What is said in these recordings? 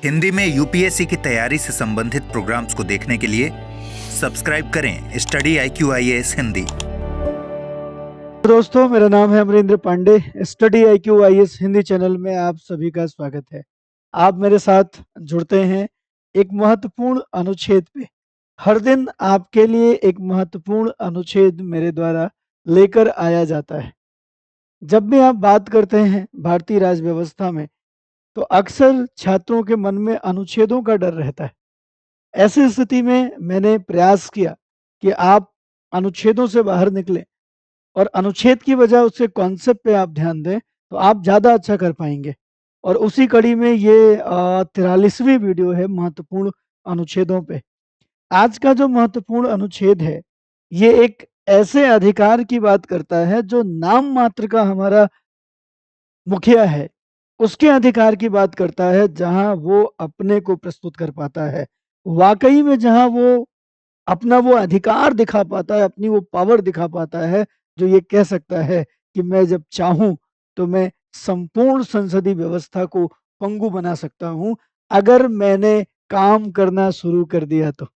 हिंदी में यूपीएससी की तैयारी से संबंधित प्रोग्राम्स को देखने के लिए सब्सक्राइब करें स्टडी IQ IAS हिंदी। दोस्तों, मेरा नाम है Amrendra Pandey. Study IQ IAS Hindi channel में आप सभी का स्वागत है। आप मेरे साथ जुड़ते हैं एक महत्वपूर्ण अनुच्छेद पे। हर दिन आपके लिए एक महत्वपूर्ण अनुच्छेद मेरे द्वारा लेकर आया जाता है। जब भी आप बात करते हैं भारतीय राज्य व्यवस्था में, तो अक्सर छात्रों के मन में अनुच्छेदों का डर रहता है। ऐसी स्थिति में मैंने प्रयास किया कि आप अनुच्छेदों से बाहर निकलें और अनुच्छेद की बजाय उसके कॉन्सेप्ट पे आप ध्यान दें, तो आप ज़्यादा अच्छा कर पाएँगे। और उसी कड़ी में ये 43वीं वीडियो है महत्वपूर्ण अनुच्छेदों पे। आज का जो महत्वपूर्ण अनुच्छेद है, ये एक ऐसे अधिकार की बात करता है जो नाम मात्र का हमारा मुखिया है, उसके अधिकार की बात करता है, जहाँ वो अपने को प्रस्तुत कर पाता है। वाक़ई में जहाँ वो अपना वो अधिकार दिखा पाता है, अपनी वो पावर दिखा पाता है, जो ये कह सकता है कि मैं जब चाहूँ तो मैं संपूर्ण संसदीय व्यवस्था को पंगु बना सकता हूँ, अगर मैंने काम करना शुरू कर दिया तो।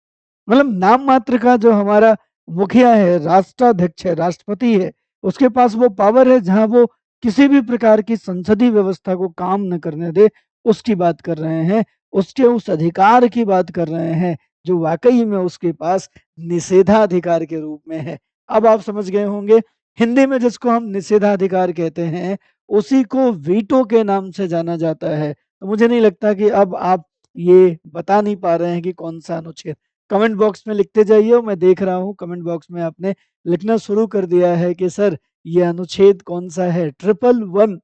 मतलब नाम मात्र का जो हमारा मुखिया है, राष्ट्राध्यक्ष है, राष्ट्रपति है, उसके पास वो पावर है जहाँ वो किसी भी प्रकार की संसदीय व्यवस्था को काम न करने दे, उसकी बात कर रहे हैं। उसके उस अधिकार की बात कर रहे हैं, जो वाक़ई में उसके पास निषेधाधिकार के रूप में है। अब आप समझ गए होंगे, हिंदी में जिसको हम निषेधाधिकार कहते हैं, उसी को वीटो के नाम से जाना जाता है। तो मुझे नहीं लगता कि अब आप ये बता नहीं पा रहे हैं कि कौन-सा अनुच्छेद। कमेंट बॉक्स में लिखते जाइए और मैं देख रहा हूँ कमेंट बॉक्स में आपने लिखना शुरू कर दिया है कि सर ये अनुच्छेद कौन-सा है? 111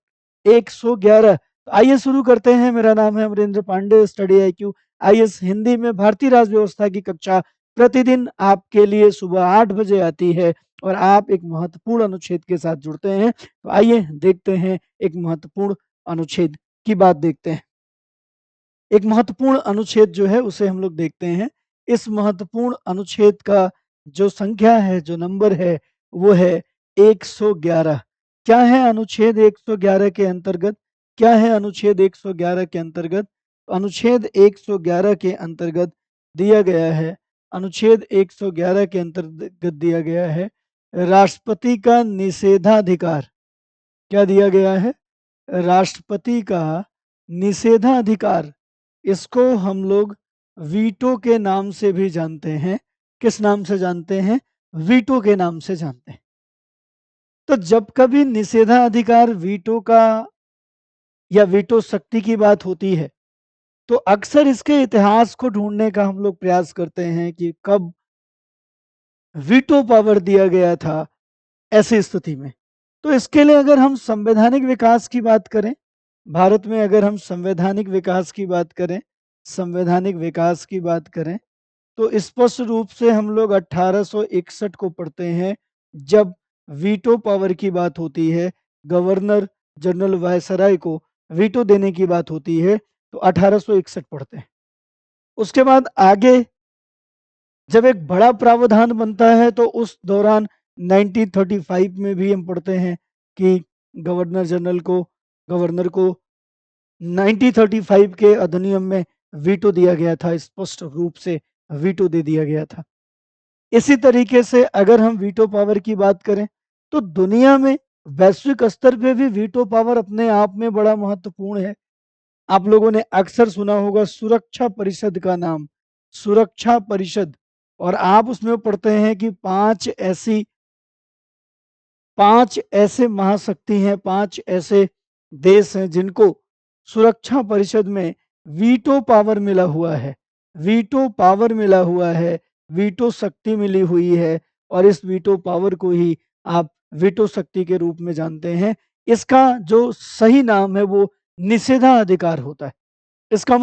111। आइए शुरू करते हैं। मेरा नाम है Amrendra Pandey. Study IQ IAS Hindi में भारतीय राज्य व्यवस्था की कक्षा प्रतिदिन आपके लिए सुबह 8 बजे आती है और आप एक महत्वपूर्ण अनुच्छेद के साथ जुड़ते हैं। तो आइए देखते हैं, एक महत्वपूर्ण अनुच्छेद की बात देखते हैं। एक महत्वपूर्ण अनुच्छेद जो है उसे हम लोग देखते हैं। इस महत्वपूर्ण अनुच्छेद का जो संख्या है, जो नंबर है, वो है 111। क्या है अनुच्छेद 111 के अंतर्गत? क्या है अनुच्छेद 111 के अंतर्गत? अनुच्छेद 111 के अंतर्गत दिया गया है, अनुच्छेद 111 के अंतर्गत दिया गया है, राष्ट्रपति का निषेधाधिकार। क्या दिया गया है? राष्ट्रपति का निषेधाधिकार। इसको हम लोग वीटो के नाम से भी जानते हैं। किस नाम से जानते हैं? वीटो के नाम से जानते हैं। तो जब कभी निषेधाधिकार वीटो का या वीटो शक्ति की बात होती है, तो अक्सर इसके इतिहास को ढूँढने का हम लोग प्रयास करते हैं कि कब वीटो पावर दिया गया था ऐसी स्थिति में। तो इसके लिए अगर हम संवैधानिक विकास की बात करें, भारत में अगर हम संवैधानिक विकास की बात करें, संवैधानिक विकास की बात करें, तो स्पष्ट रूप से हम लोग 1861 को पढ़ते हैं, जब वीटो पावर की बात होती है, गवर्नर जनरल वायसराय को वीटो देने की बात होती है, तो 1861 पढ़ते हैं। उसके बाद आगे जब एक बड़ा प्रावधान बनता है, तो उस दौरान 1935 में भी हम पढ़ते हैं कि गवर्नर को 1935 के अधिनियम में वीटो दिया गया था, स्पष्ट रूप से वीटो दे दिया गया था। इसी तरीके से अगर हम वीटो पावर की बात करें, तो दुनिया में वैश्विक स्तर पे भी वीटो पावर अपने आप में बड़ा महत्वपूर्ण है। आप लोगों ने अक्सर सुना होगा सुरक्षा परिषद का नाम, सुरक्षा परिषद। और आप उसमें पढ़ते हैं कि 5 ऐसे महाशक्ति हैं, 5 ऐसे देश हैं जिनको सुरक्षा परिषद में वीटो पावर मिला हुआ है। वीटो पावर मिला हुआ है, वीटो शक्ति मिली हुई है और इस वीटो पावर को ही आप वीटो शक्ति के रूप में जानते हैं। इसका जो सही नाम है वो निषेधाधिकार होता है। इसका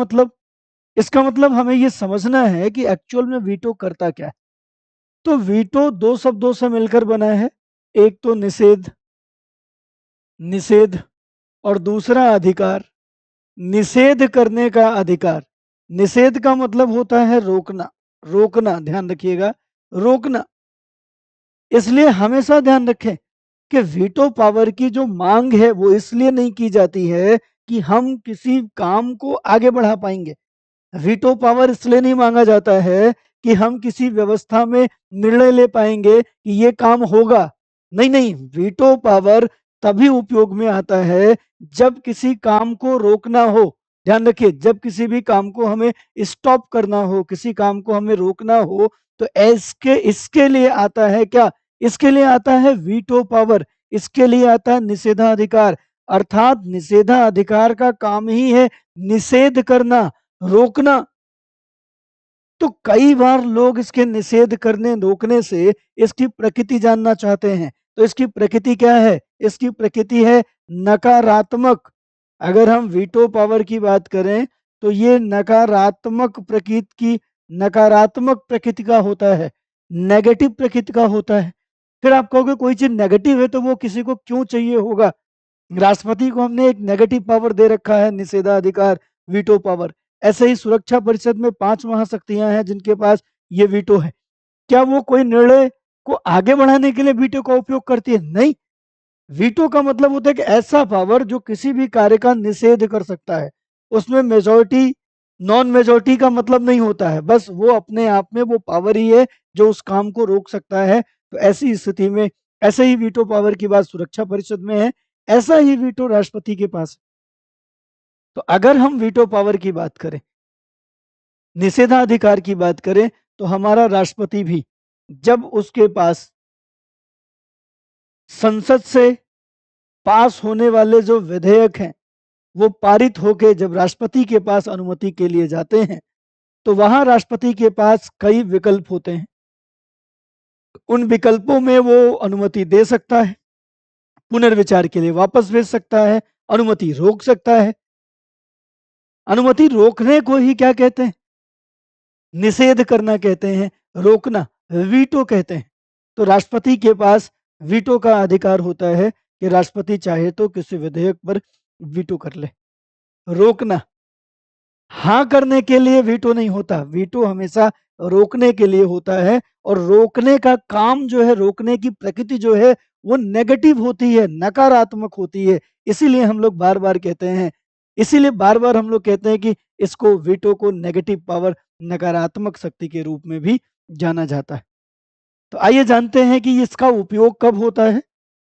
मतलब हमें ये समझना है कि एक्चुअल में वीटो करता क्या है। तो वीटो 2 शब्दों से मिलकर बना है। एक तो निषेध, निषेध और दूसरा अधिकार, निषेध करने का अधिकार। निषेध का मतलब होता है रोकना, रोकना, ध्यान रखिएगा, रोकना। इसलिए हमेशा ध्यान रखें कि वीटो पावर की जो मांग है वो इसलिए नहीं की जाती है कि हम किसी काम को आगे बढ़ा पाएंगे। वीटो पावर इसलिए नहीं मांगा जाता है कि हम किसी व्यवस्था में निर्णय ले पाएंगे कि ये काम होगा। नहीं नहीं, वीटो पावर तभी उपयोग में आता है जब किसी काम को रोकना हो। ध्यान रखिए, जब किसी भी काम को हमें स्टॉप करना हो, किसी काम को हमें रोकना हो, तो इसके लिए आता है क्या? इसके लिए आता है वीटो पावर। इसके लिए आता है निषेधाधिकार। अर्थात निषेधाधिकार का काम ही है निषेध करना, रोकना। तो कई बार लोग इसके निषेध करने रोकने से इसकी प्रकृति जानना चाहते हैं। तो इसकी प्रकृति क्या है? इसकी प्रकृति है नकारात्मक। अगर हम वीटो पावर की बात करें तो ये नकारात्मक प्रकृति का होता है, नेगेटिव प्रकृति का होता है। फिर आप कहोगे कोई चीज नेगेटिव है तो वो किसी को क्यों चाहिए होगा? राष्ट्रपति को हमने एक नेगेटिव पावर दे रखा है, निषेधाधिकार, वीटो पावर। ऐसे ही सुरक्षा परिषद में 5 महाशक्तियां हैं जिनके पास ये वीटो है। क्या वो कोई निर्णय को आगे बढ़ाने के लिए वीटो का उपयोग करती है? नहीं। वीटो का मतलब होता है कि ऐसा पावर जो किसी भी कार्य का निषेध कर सकता है। उसमें मेजॉरिटी, नॉन मेजॉरिटी का मतलब नहीं होता है, बस वो अपने आप में वो पावर ही है जो उस काम को रोक सकता है। तो ऐसी स्थिति में ऐसे ही वीटो पावर की बात सुरक्षा परिषद में है, ऐसा ही वीटो राष्ट्रपति के पास है। तो अगर हम वीटो पावर की बात करें, निषेधाधिकार की बात करें, तो हमारा राष्ट्रपति भी जब उसके पास संसद से पास होने वाले जो विधेयक हैं वो पारित होके जब राष्ट्रपति के पास अनुमति के लिए जाते हैं, तो वहां राष्ट्रपति के पास कई विकल्प होते हैं। उन विकल्पों में वो अनुमति दे सकता है, पुनर्विचार के लिए वापस भेज सकता है, अनुमति रोक सकता है। अनुमति रोकने को ही क्या कहते हैं? निषेध करना कहते हैं, रोकना वीटो कहते हैं। तो राष्ट्रपति के पास वीटो का अधिकार होता है कि राष्ट्रपति चाहे तो किसी विधेयक पर वीटो कर ले। रोकना, हाँ करने के लिए वीटो नहीं होता, वीटो हमेशा रोकने के लिए होता है। और रोकने का काम जो है, रोकने की प्रकृति जो है वो नेगेटिव होती है, नकारात्मक होती है। इसीलिए हम लोग बार बार कहते हैं, इसीलिए बार बार हम लोग कहते हैं कि इसको, वीटो को नेगेटिव पावर, नकारात्मक शक्ति के रूप में भी जाना जाता है। तो आइए जानते हैं कि इसका उपयोग कब होता है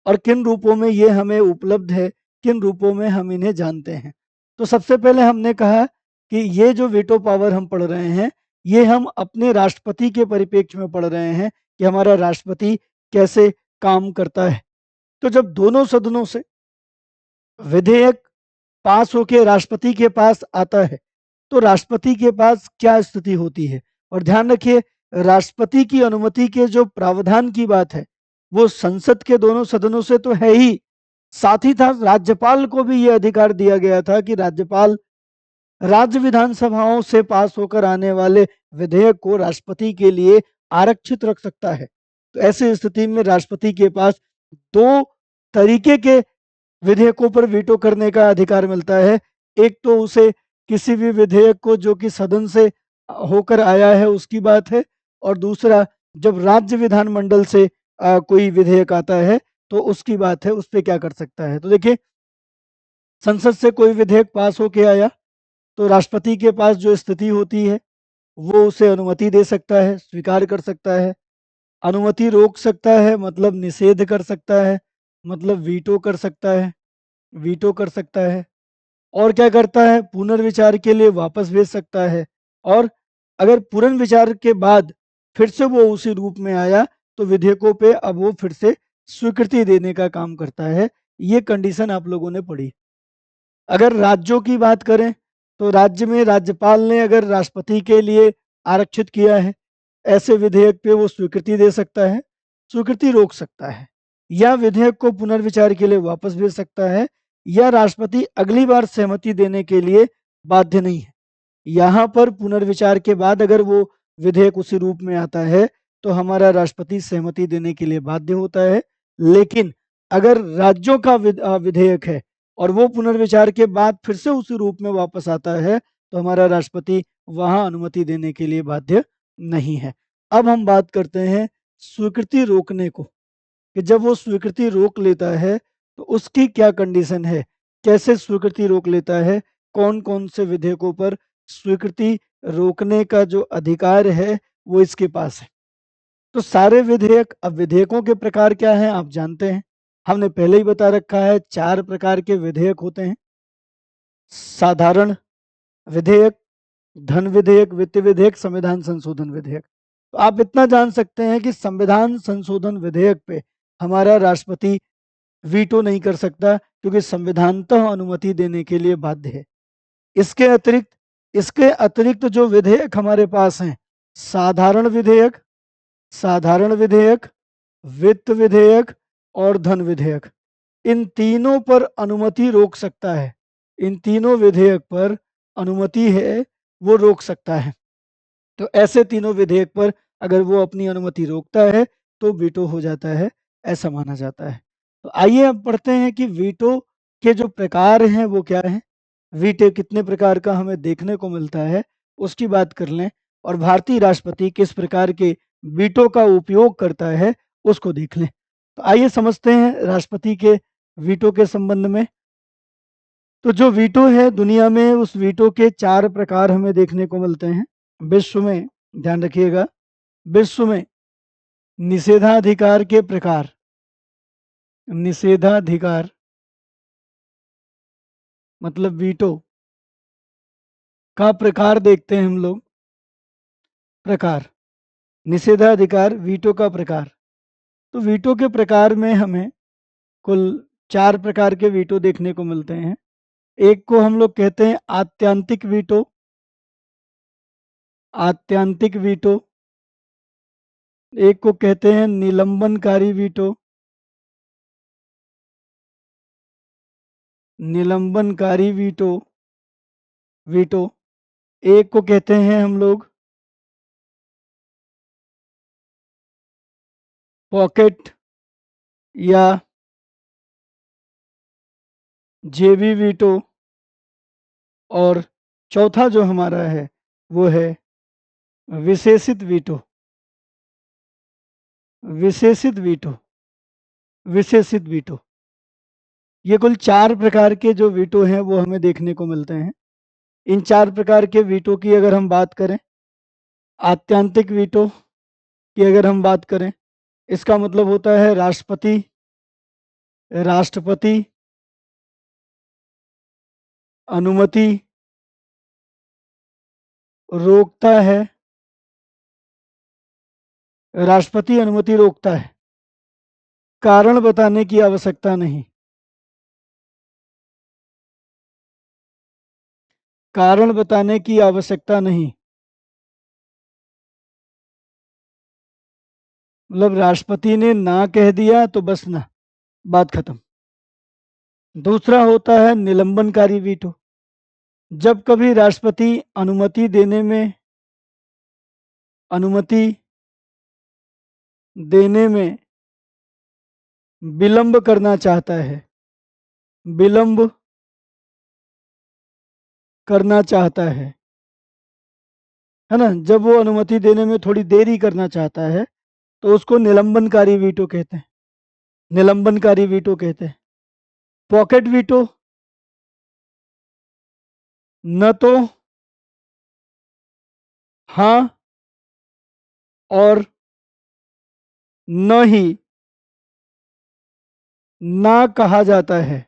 और किन रूपों में ये हमें उपलब्ध है, किन रूपों में हम इन्हें जानते हैं। तो सबसे पहले हमने कहा कि ये जो वीटो पावर हम पढ़ रहे हैं, ये हम अपने राष्ट्रपति के परिप्रेक्ष्य में पढ़ रहे हैं कि हमारा राष्ट्रपति कैसे काम करता है। तो जब दोनों सदनों से विधेयक पास होके राष्ट्रपति के पास आता है, तो राष्ट्रपति के पास क्या स्थिति होती है? और ध्यान रखिए, राष्ट्रपति की अनुमति के जो प्रावधान की बात है, वो संसद के दोनों सदनों से तो है ही, साथ ही साथ राज्यपाल को भी ये अधिकार दिया गया था कि राज्यपाल राज्य विधानसभाओं से पास होकर आने वाले विधेयक को राष्ट्रपति के लिए आरक्षित रख सकता है। तो ऐसी स्थिति में राष्ट्रपति के पास 2 तरीके के विधेयकों पर वीटो करने का अधिकार मिलता है। एक तो उसे किसी भी विधेयक को जो कि सदन से होकर आया है उसकी बात है, और दूसरा जब राज्य विधानमंडल से कोई विधेयक आता है तो उसकी बात है, उस पे क्या कर सकता है। तो देखिए, संसद से कोई विधेयक पास होके आया तो राष्ट्रपति के पास जो स्थिति होती है वो उसे अनुमति दे सकता है, स्वीकार कर सकता है। अनुमति रोक सकता है मतलब निषेध कर सकता है, मतलब वीटो कर सकता है, वीटो कर सकता है। और क्या करता है? पुनर्विचार के लिए वापस भेज सकता है। और अगर पुनर्विचार के बाद फिर से वो उसी रूप में आया तो विधेयकों पे अब वो फिर से स्वीकृति देने का काम करता है। ये कंडीशन आप लोगों ने पढ़ी। अगर राज्यों की बात करें तो राज्य में राज्यपाल ने अगर राष्ट्रपति के लिए आरक्षित किया है ऐसे विधेयक पे, वो स्वीकृति दे सकता है, स्वीकृति रोक सकता है, या विधेयक को पुनर्विचार के लिए वापस भेज सकता है, या राष्ट्रपति अगली बार सहमति देने के लिए बाध्य नहीं है। यहाँ पर पुनर्विचार के बाद अगर वो विधेयक उसी रूप में आता है तो हमारा राष्ट्रपति सहमति देने के लिए बाध्य होता है। लेकिन अगर राज्यों का विधेयक है और वो पुनर्विचार के बाद फिर से उसी रूप में वापस आता है तो हमारा राष्ट्रपति वहां अनुमति देने के लिए बाध्य नहीं है। अब हम बात करते हैं स्वीकृति रोकने को, कि जब वो स्वीकृति रोक लेता है तो उसकी क्या कंडीशन है, कैसे स्वीकृति रोक लेता है, कौन कौन से विधेयकों पर स्वीकृति रोकने का जो अधिकार है वो इसके पास है। तो सारे विधेयक, अब विधेयकों के प्रकार क्या हैं आप जानते हैं, हमने पहले ही बता रखा है 4 प्रकार के विधेयक होते हैं। साधारण विधेयक, धन विधेयक, वित्त विधेयक, संविधान संशोधन विधेयक। तो आप इतना जान सकते हैं कि संविधान संशोधन विधेयक पे हमारा राष्ट्रपति वीटो नहीं कर सकता, क्योंकि संविधानतः अनुमति देने के लिए बाध्य है। इसके अतिरिक्त जो विधेयक हमारे पास हैं, साधारण विधेयक, साधारण विधेयक, वित्त विधेयक और धन विधेयक, इन तीनों पर अनुमति रोक सकता है। इन तीनों विधेयक पर अनुमति है वो रोक सकता है। तो ऐसे तीनों विधेयक पर अगर वो अपनी अनुमति रोकता है तो वीटो हो जाता है, ऐसा माना जाता है। तो आइए अब पढ़ते हैं कि वीटो के जो प्रकार हैं वो क्या हैं, वीटो कितने प्रकार का हमें देखने को मिलता है उसकी बात कर लें, और भारतीय राष्ट्रपति किस प्रकार के वीटो का उपयोग करता है उसको देख लें। तो आइए समझते हैं राष्ट्रपति के वीटो के संबंध में। तो जो वीटो है दुनिया में, उस वीटो के 4 प्रकार हमें देखने को मिलते हैं। विश्व में, ध्यान रखिएगा, विश्व में निषेधाधिकार के प्रकार, निषेधाधिकार मतलब वीटो का प्रकार देखते हैं हम लोग। प्रकार, निषेधाधिकार, वीटो का प्रकार। तो वीटो के प्रकार में हमें कुल 4 प्रकार के वीटो देखने को मिलते हैं। एक को हम लोग कहते हैं आत्यांतिक वीटो, आत्यांतिक वीटो। एक को कहते हैं निलंबनकारी वीटो, निलंबनकारी वीटो, वीटो। एक को कहते हैं हम लोग पॉकेट या जेबी वीटो, और चौथा जो हमारा है वो है विशेषित वीटो, विशेषित वीटो, विशेषित वीटो। ये कुल 4 प्रकार के जो वीटो हैं वो हमें देखने को मिलते हैं। इन 4 प्रकार के वीटो की अगर हम बात करें, आत्यांतिक वीटो की अगर हम बात करें, इसका मतलब होता है राष्ट्रपति, राष्ट्रपति अनुमति रोकता है, राष्ट्रपति अनुमति रोकता है, कारण बताने की आवश्यकता नहीं, कारण बताने की आवश्यकता नहीं, मतलब राष्ट्रपति ने ना कह दिया तो बस ना, बात खत्म। दूसरा होता है निलंबनकारी वीटो। जब कभी राष्ट्रपति अनुमति देने में, अनुमति देने में विलंब करना चाहता है, विलंब करना चाहता है ना, जब वो अनुमति देने में थोड़ी देरी करना चाहता है तो उसको निलंबनकारी वीटो कहते हैं, निलंबनकारी वीटो कहते हैं। पॉकेट वीटो, न तो हाँ और न ही ना कहा जाता है,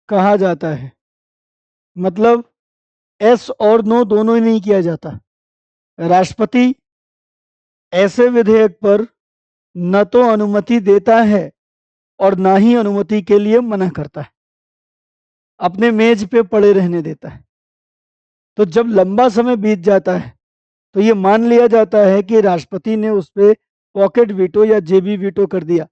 कहा जाता है, मतलब एस और नो दोनों ही नहीं किया जाता। राष्ट्रपति ऐसे विधेयक पर न तो अनुमति देता है और ना ही अनुमति के लिए मना करता है, अपने मेज पे पड़े रहने देता है। तो जब लंबा समय बीत जाता है तो ये मान लिया जाता है कि राष्ट्रपति ने उस पे पॉकेट वीटो या जेबी वीटो कर दिया,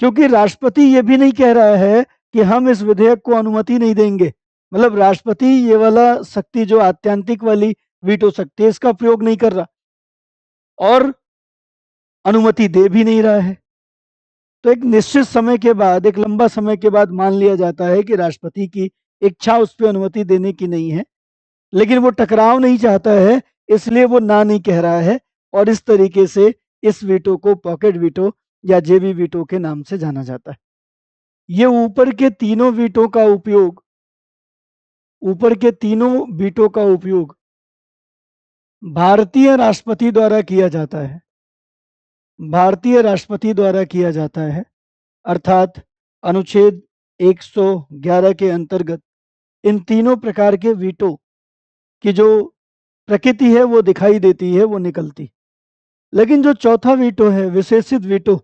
क्योंकि राष्ट्रपति ये भी नहीं कह रहा है कि हम इस विधेयक को अनुमति नहीं देंगे। मतलब राष्ट्रपति ये वाला शक्ति जो आत्यांतिक वाली वीटो शक्ति है इसका प्रयोग नहीं कर रहा और अनुमति दे भी नहीं रहा है। तो एक निश्चित समय के बाद, एक लंबा समय के बाद मान लिया जाता है कि राष्ट्रपति की इच्छा उस पर अनुमति देने की नहीं है, लेकिन वो टकराव नहीं चाहता है, इसलिए वो ना नहीं कह रहा है, और इस तरीके से इस वीटो को पॉकेट वीटो या जेबी वीटो के नाम से जाना जाता है। ये ऊपर के तीनों वीटो का उपयोग ऊपर के तीनों वीटो का उपयोग भारतीय राष्ट्रपति द्वारा किया जाता है, भारतीय राष्ट्रपति द्वारा किया जाता है, अर्थात अनुच्छेद 111 के अंतर्गत इन तीनों प्रकार के वीटो की जो प्रकृति है वो दिखाई देती है, वो निकलती। लेकिन जो चौथा वीटो है, विशेषित वीटो,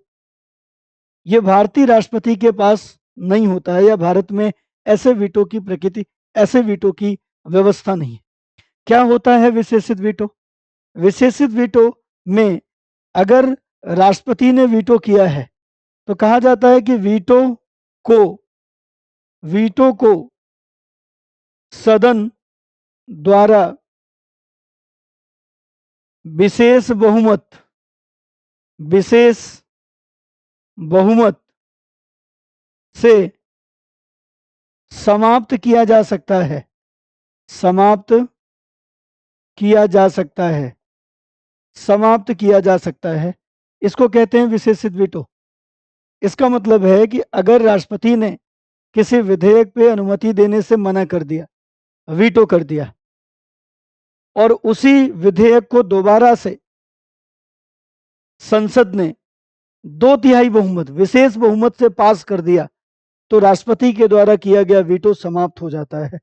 ये भारतीय राष्ट्रपति के पास नहीं होता है, या भारत में ऐसे वीटो की प्रकृति, ऐसे वीटो की व्यवस्था नहीं है। क्या होता है विशेषित वीटो? विशेषित वीटो में अगर राष्ट्रपति ने वीटो किया है तो कहा जाता है कि वीटो को सदन द्वारा विशेष बहुमत से समाप्त किया जा सकता है, समाप्त किया जा सकता है, समाप्त किया जा सकता है। इसको कहते हैं विशेषित वीटो। इसका मतलब है कि अगर राष्ट्रपति ने किसी विधेयक पे अनुमति देने से मना कर दिया, वीटो कर दिया, और उसी विधेयक को दोबारा से संसद ने 2/3 बहुमत, विशेष बहुमत से पास कर दिया, तो राष्ट्रपति के द्वारा किया गया वीटो समाप्त हो जाता है।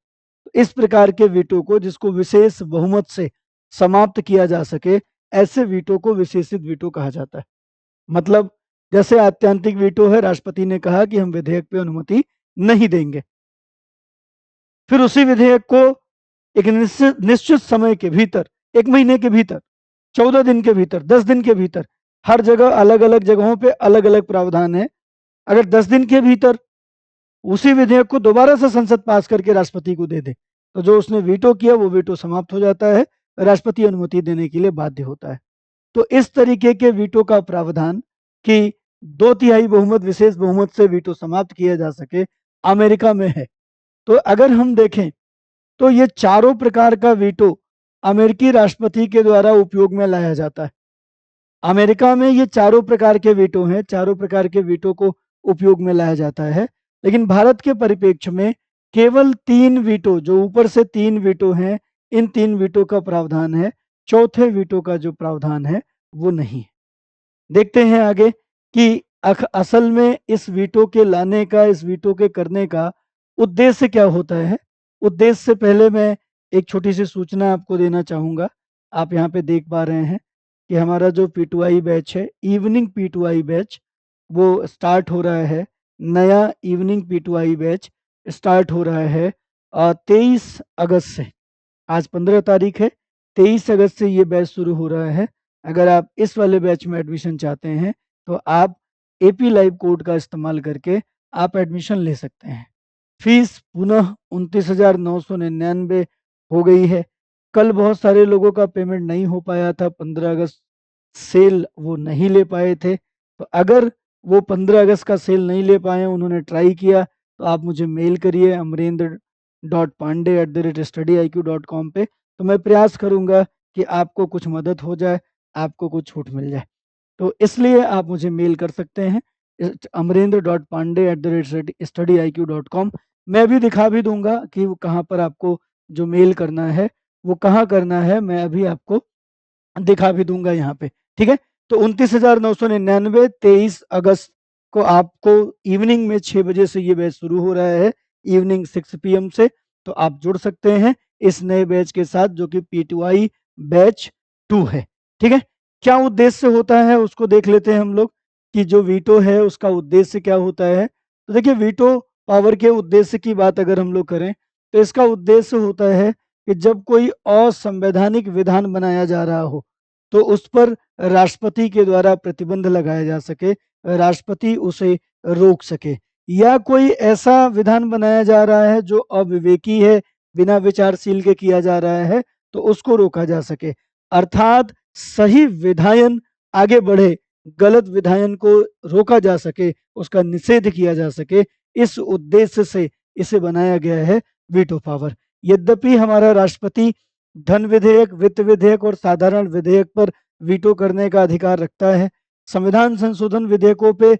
इस प्रकार के वीटो को, जिसको विशेष बहुमत से समाप्त किया जा सके, ऐसे वीटो को विशेषित वीटो कहा जाता है। मतलब जैसे आत्यांतिक वीटो है, राष्ट्रपति ने कहा कि हम विधेयक पे अनुमति नहीं देंगे, फिर उसी विधेयक को एक निश्चित समय के भीतर, 1 महीने के भीतर, 14 दिन के भीतर, 10 दिन के भीतर, हर जगह अलग अलग जगहों पे अलग अलग प्रावधान है, अगर 10 दिन के भीतर उसी विधेयक को दोबारा से संसद पास करके राष्ट्रपति को दे दे, तो जो उसने वीटो किया वो वीटो समाप्त हो जाता है, राष्ट्रपति अनुमति देने के लिए बाध्य होता है। तो इस तरीके के वीटो का प्रावधान कि 2/3 बहुमत, विशेष बहुमत से वीटो समाप्त किया जा सके, अमेरिका में है। तो अगर हम देखें तो ये चारों प्रकार का वीटो अमेरिकी राष्ट्रपति के द्वारा उपयोग में लाया जाता है। अमेरिका में ये चारों प्रकार के वीटो हैं, चारों प्रकार के वीटो को उपयोग में लाया जाता है। लेकिन भारत के परिप्रेक्ष्य में केवल 3 वीटो, जो ऊपर से 3 वीटो हैं, इन 3 वीटो का प्रावधान है, चौथे वीटो का जो प्रावधान है वो नहीं है। देखते हैं आगे कि असल में इस वीटो के लाने का, इस वीटो के करने का उद्देश्य क्या होता है। उद्देश्य से पहले मैं एक छोटी सी सूचना आपको देना चाहूँगा। आप यहाँ पे देख पा रहे हैं कि हमारा जो P2I बैच है, इवनिंग P2I बैच, वो स्टार्ट हो रहा है। नया इवनिंग P2I बैच स्टार्ट हो रहा है 23 अगस्त से। आज 15 तारीख है, 23 अगस्त से ये बैच शुरू हो रहा है। अगर आप इस वाले बैच में एडमिशन चाहते हैं तो आप AP लाइव कोड का इस्तेमाल करके आप एडमिशन ले सकते हैं। फीस पुनः 29,999 हो गई है। कल बहुत सारे लोगों का पेमेंट नहीं हो पाया था, 15 अगस्त सेल वो नहीं ले पाए थे। तो अगर वो 15 अगस्त का सेल नहीं ले पाए, उन्होंने ट्राई किया, तो आप मुझे मेल करिए amrendra.pandey@studiiq.com पे। तो मैं प्रयास करूँगा कि आपको कुछ मदद हो जाए, आपको कुछ छूट मिल जाए। तो इसलिए आप मुझे मेल कर सकते हैं amrendra.pandey@studiiq.com। मैं अभी दिखा भी दूंगा कि वो कहाँ पर आपको जो मेल करना है वो कहाँ करना है, मैं अभी आपको दिखा भी दूंगा यहाँ पे। ठीक है, तो 29,999 23 अगस्त को आपको इवनिंग में 6 बजे से ये बैच शुरू हो रहा है, इवनिंग 6 PM से। तो आप जुड़ सकते हैं इस नए बैच के साथ, जो कि P2I बैच 2 है। ठीक है, क्या उद्देश्य होता है उसको देख लेते हैं हम लोग कि जो वीटो है उसका उद्देश्य क्या होता है। तो देखिए, वीटो पावर के उद्देश्य की बात अगर हम लोग करें तो इसका उद्देश्य होता है कि जब कोई असंवैधानिक विधान बनाया जा रहा हो तो उस पर राष्ट्रपति के द्वारा प्रतिबंध लगाया जा सके, राष्ट्रपति उसे रोक सके, या कोई ऐसा विधान बनाया जा रहा है जो अविवेकी है, बिना विचारशील के किया जा रहा है, तो उसको रोका जा सके। अर्थात सही विधायन आगे बढ़े, गलत विधायन को रोका जा सके, उसका निषेध किया जा सके, इस उद्देश्य से इसे बनाया गया है वीटो पावर। यद्यपि हमारा राष्ट्रपति धन विधेयक, वित्त विधेयक और साधारण विधेयक पर वीटो करने का अधिकार रखता है। संविधान संशोधन विधेयकों पे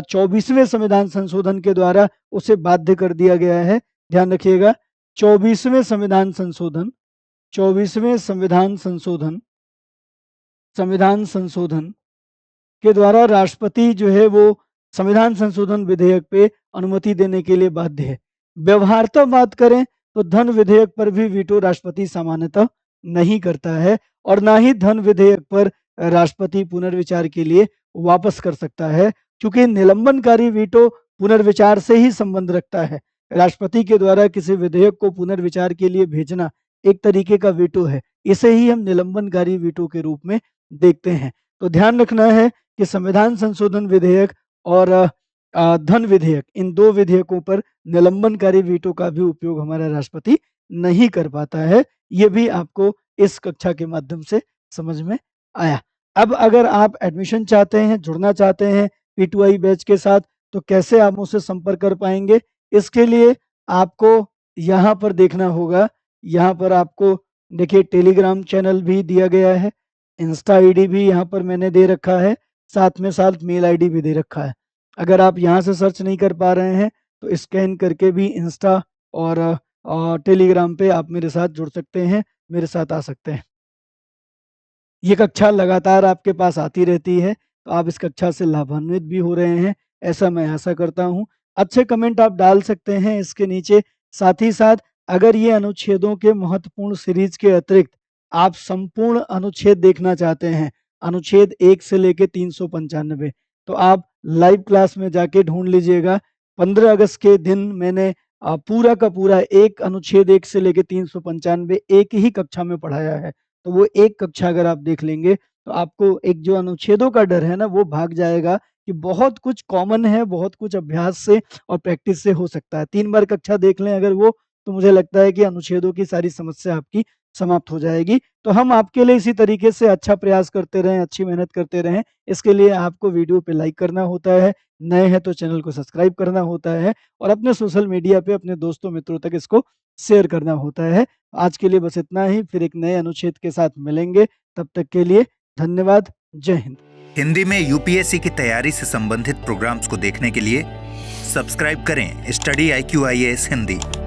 24वें संविधान संशोधन के द्वारा उसे बाध्य कर दिया गया है। ध्यान रखिएगा, 24वें संविधान संशोधन के द्वारा राष्ट्रपति जो है वो संविधान संशोधन विधेयक पे अनुमति देने के लिए बाध्य है। व्यवहारतः बात करें तो धन विधेयक पर भी वीटो राष्ट्रपति सामान्यतः नहीं करता है और ना ही धन विधेयक पर राष्ट्रपति पुनर्विचार के लिए वापस कर सकता है, क्योंकि निलंबनकारी वीटो पुनर्विचार से ही संबंध रखता है। राष्ट्रपति के द्वारा किसी विधेयक को पुनर्विचार के लिए भेजना एक तरीके का वीटो है, इसे ही हम निलंबनकारी वीटो के रूप में देखते हैं। तो ध्यान रखना है कि संविधान संशोधन विधेयक और धन विधेयक, इन दो विधेयकों पर निलंबनकारी वीटो का भी उपयोग हमारा राष्ट्रपति नहीं कर पाता है। ये भी आपको इस कक्षा के माध्यम से समझ में आया। अब अगर आप एडमिशन चाहते हैं, जुड़ना चाहते हैं P2I बैच के साथ, तो कैसे आप मुझसे संपर्क कर पाएंगे? इसके लिए आपको यहाँ पर देखना होगा। यहाँ पर आपको देखिए टेलीग्राम चैनल भी दिया गया है, इंस्टा आईडी भी यहाँ पर मैंने दे रखा है, साथ में साथ मेल आईडी भी दे रखा है। अगर आप यहाँ से सर्च नहीं कर पा रहे हैं तो स्कैन करके भी इंस्टा और टेलीग्राम पे आप मेरे साथ जुड़ सकते हैं, मेरे साथ आ सकते हैं। ये कक्षा लगातार आपके पास आती रहती है, तो आप इस कक्षा से लाभान्वित भी हो रहे हैं, ऐसा मैं आशा करता हूँ। अच्छे कमेंट आप डाल सकते हैं इसके नीचे। साथ ही साथ अगर ये अनुच्छेदों के महत्वपूर्ण सीरीज के अतिरिक्त आप संपूर्ण अनुच्छेद देखना चाहते हैं, अनुच्छेद 1 से लेके 395, तो आप लाइव क्लास में जाके ढूंढ लीजिएगा। 15 अगस्त के दिन मैंने पूरा का पूरा एक अनुच्छेद 1 से लेके 395 एक ही कक्षा में पढ़ाया है। तो वो एक कक्षा अगर आप देख लेंगे तो आपको एक जो अनुच्छेदों का डर है ना, वो भाग जाएगा कि बहुत कुछ कॉमन है, बहुत कुछ अभ्यास से और प्रैक्टिस से हो सकता है। 3 बार कक्षा देख लें अगर वो, तो मुझे लगता है कि अनुच्छेदों की सारी समस्या आपकी समाप्त हो जाएगी। तो हम आपके लिए इसी तरीके से अच्छा प्रयास करते रहें, अच्छी मेहनत करते रहें। इसके लिए आपको वीडियो पे लाइक करना होता है, नए हैं तो चैनल को सब्सक्राइब करना होता है और अपने सोशल मीडिया पे अपने दोस्तों मित्रों तक इसको शेयर करना होता है। आज के लिए बस इतना ही, फिर एक नए अनुच्छेद के साथ मिलेंगे। तब तक के लिए धन्यवाद। जय हिंद। हिंदी में यूपीएससी की तैयारी से संबंधित प्रोग्राम्स को देखने के लिए सब्सक्राइब करें स्टडी IQ IAS हिंदी।